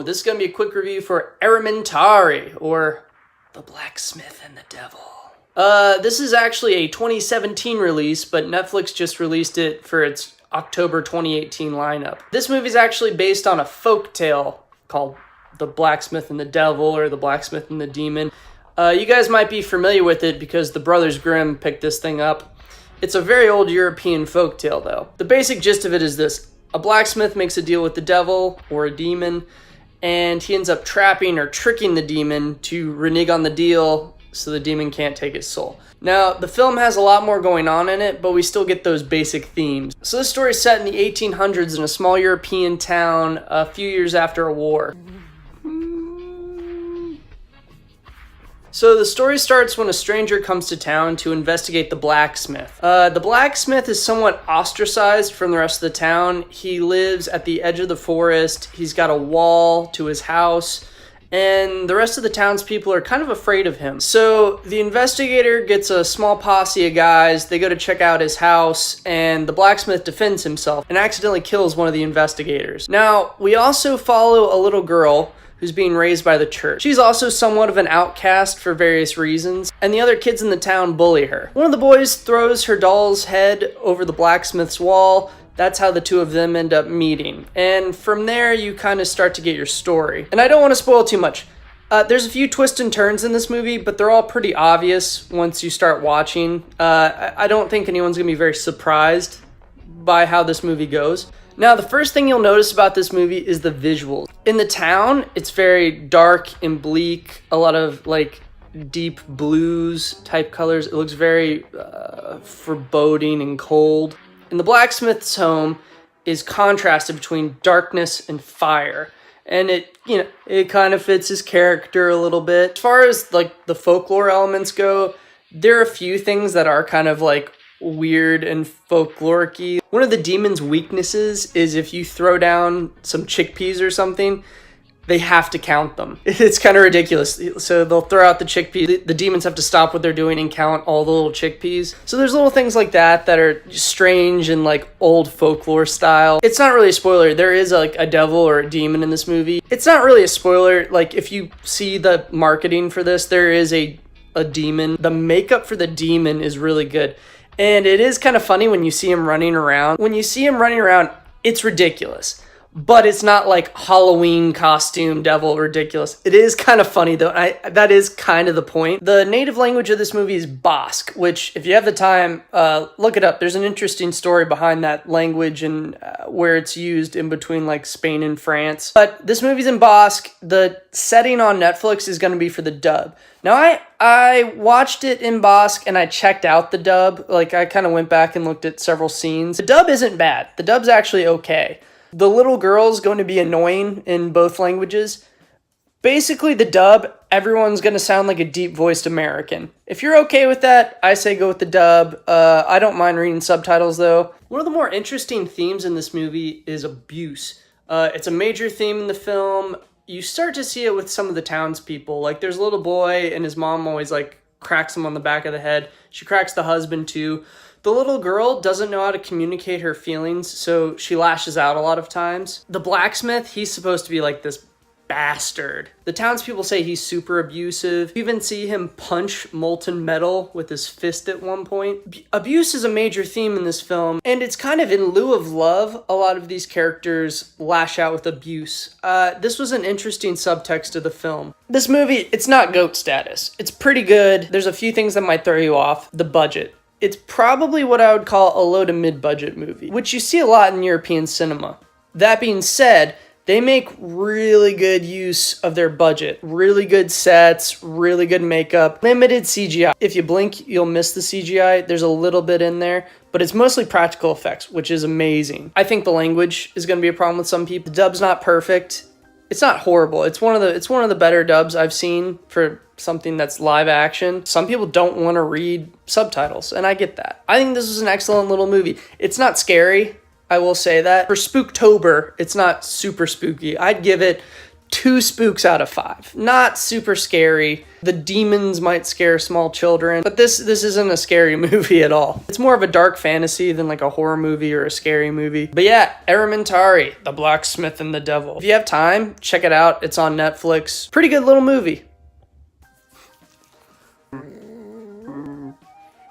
This is going to be a quick review for Errementari, or The Blacksmith and the Devil. This is actually a 2017 release, but Netflix just released it for its October 2018 lineup. This movie is actually based on a folk tale called The Blacksmith and the Devil, or The Blacksmith and the Demon. You guys might be familiar with it because the Brothers Grimm picked this thing up. It's a very old European folk tale, though. The basic gist of it is this. A blacksmith makes a deal with the devil, or a demon, and he ends up trapping or tricking the demon to renege on the deal so the demon can't take his soul. Now, the film has a lot more going on in it, but we still get those basic themes. So this story is set in the 1800s in a small European town a few years after a war. So the story starts when a stranger comes to town to investigate the blacksmith. The blacksmith is somewhat ostracized from the rest of the town. He lives at the edge of the forest. He's got a wall to his house, and the rest of the townspeople are kind of afraid of him. So the investigator gets a small posse of guys. They go to check out his house, and the blacksmith defends himself and accidentally kills one of the investigators. Now, we also follow a little girl who's being raised by the church. She's also somewhat of an outcast for various reasons, and the other kids in the town bully her. One of the boys throws her doll's head over the blacksmith's wall. That's how the two of them end up meeting. And from there, you kind of start to get your story. And I don't want to spoil too much. There's a few twists and turns in this movie, but they're all pretty obvious once you start watching. I don't think anyone's going to be very surprised by how this movie goes. Now, the first thing you'll notice about this movie is the visuals. In the town, it's very dark and bleak, a lot of like deep blues type colors. It looks very foreboding and cold. In the blacksmith's home is contrasted between darkness and fire. And it kind of fits his character a little bit. As far as like the folklore elements go, there are a few things that are kind of like weird and folkloric-y. One of the demon's weaknesses is if you throw down some chickpeas or something, they have to count them. It's kind of ridiculous. So they'll throw out the chickpeas. The demons have to stop what they're doing and count all the little chickpeas. So there's little things like that that are strange and like old folklore style. It's not really a spoiler. There is like a devil or a demon in this movie. It's not really a spoiler. Like if you see the marketing for this, there is a demon. The makeup for the demon is really good. And it is kind of funny when you see him running around. When you see him running around, it's ridiculous. But it's not like Halloween costume devil ridiculous. It is kind of funny though. That is kind of the point. The native language of this movie is Basque, which if you have the time, look it up. There's an interesting story behind that language and where it's used in between like Spain and France. But this movie's in Basque. The setting on Netflix is going to be for the dub. Now, I watched it in Basque and I checked out the dub. Like, I kind of went back and looked at several scenes. The dub isn't bad. The dub's actually okay. The little girl's going to be annoying in both languages. Basically, the dub, everyone's going to sound like a deep-voiced American. If you're okay with that, I say go with the dub. I don't mind reading subtitles, though. One of the more interesting themes in this movie is abuse. It's a major theme in the film. You start to see it with some of the townspeople. Like, there's a little boy, and his mom always, like, cracks him on the back of the head. She cracks the husband, too. The little girl doesn't know how to communicate her feelings, so she lashes out a lot of times. The blacksmith, he's supposed to be, like, this bastard. The townspeople say he's super abusive. You even see him punch molten metal with his fist at one point. Abuse is a major theme in this film, and it's kind of in lieu of love. A lot of these characters lash out with abuse. This was an interesting subtext of the film. This movie, it's not GOAT status. It's pretty good. There's a few things that might throw you off. The budget. It's probably what I would call a low to mid-budget movie, which you see a lot in European cinema. That being said, they make really good use of their budget. Really good sets, really good makeup, limited CGI. If you blink, you'll miss the CGI. There's a little bit in there, but it's mostly practical effects, which is amazing. I think the language is going to be a problem with some people. The dub's not perfect. It's not horrible. It's one of the better dubs I've seen for something that's live action. Some people don't want to read subtitles, and I get that. I think this is an excellent little movie. It's not scary. I will say that. For Spooktober, it's not super spooky. I'd give it 2 spooks out of 5. Not super scary. The demons might scare small children, but this isn't a scary movie at all. It's more of a dark fantasy than like a horror movie or a scary movie. But yeah, Errementari, The Blacksmith and the Devil. If you have time, check it out. It's on Netflix. Pretty good little movie.